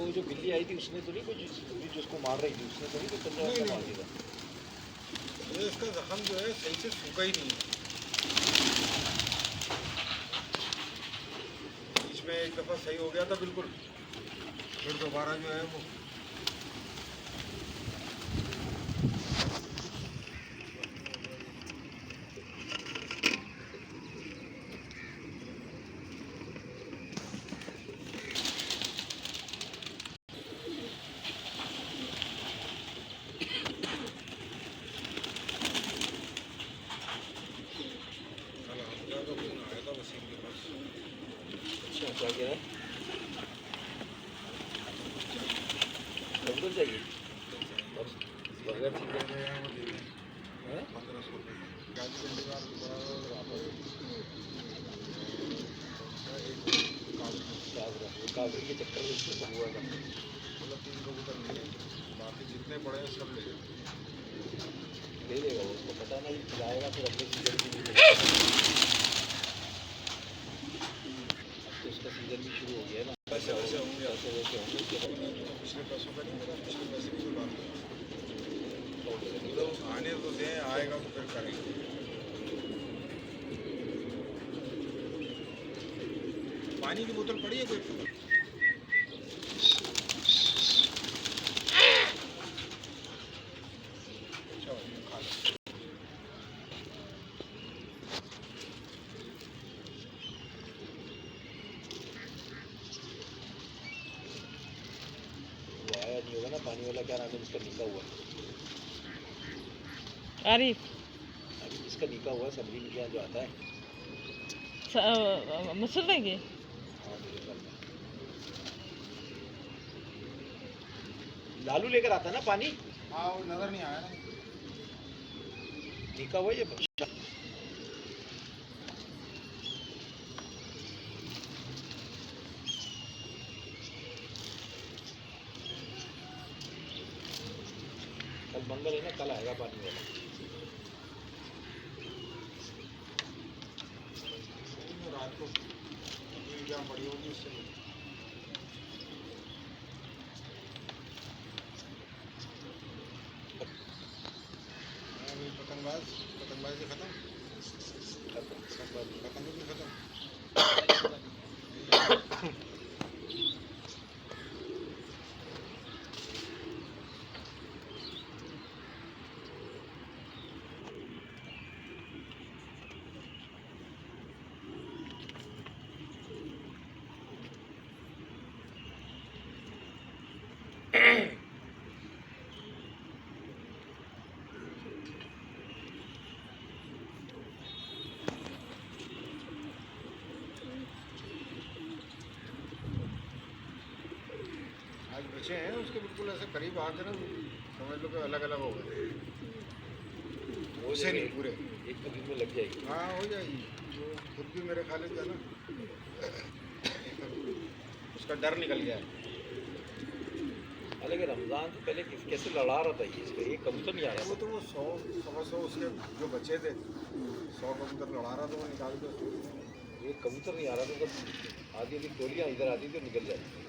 वो जो बिल्ली आई थी उसने तो नहीं कुछ जिसको मार रही थी उसने तो नहीं कुछ पंजा मार दिया? ये इसका जख्म जो है सही से सूखा ही नहीं है। बीच में एक दफ़ा सही हो गया था बिल्कुल, फिर दोबारा जो है वो क्या क्या है? कब चाहिए? बर्गर चिकन है 1500 रुपये काबरी के चक्कर में इसमें सब हुआ था। मतलब 3 कबूतर मिले, बाकी जितने पड़े हैं सब ले लेगा वो, उसको पता नहीं खिलाएगा फिर अपने सीजन की भी। उसका सीजन भी शुरू हो गया ना, वैसे वैसे होंगे, वैसे वैसे होंगे। पिछले पैसों का नहीं मेरा, पिछले पैसे की बात तो आने तो दें, आएगा तो फिर करेंगे। पानी की बोतल पड़ी है कोई? खा लो। आया नहीं होगा ना पानी वाला, क्या नाम है उसका, निका हुआ आरिफ, अभी जिसका निका हुआ सबरी के यहाँ जो आता है मसूर लेंगे। हाँ मेरे ख्याल में लालू लेकर आता है ना पानी। हाँ वो नज़र नहीं आया ना। निका हुआ ये बच्चा कल मंगल है ना, कल आएगा पानी वाला। रात को क्या बड़ी होगी उससे। पतंगबाजी खत्म भी खत्म। आज बचे हैं उसके बिल्कुल ऐसे करीब आके ना, समझ लो कि अलग अलग हो गए। वो से नहीं पूरे एक तो दिन में लग जाएगी। हाँ हो जाएगी, वो खुद भी मेरे ख्याल से ना उसका डर निकल गया। अलग रमज़ान से पहले कैसे लड़ा रहा था ये, इसका एक कबूतर नहीं आया। वो तो वो 100 उसके जो बचे थे 100 कबूतर लड़ा रहा था, वो निकाल कर एक कबूतर नहीं आ रहा था, तो आधी आधी टोलियाँ इधर आती थी और निकल जाती थी।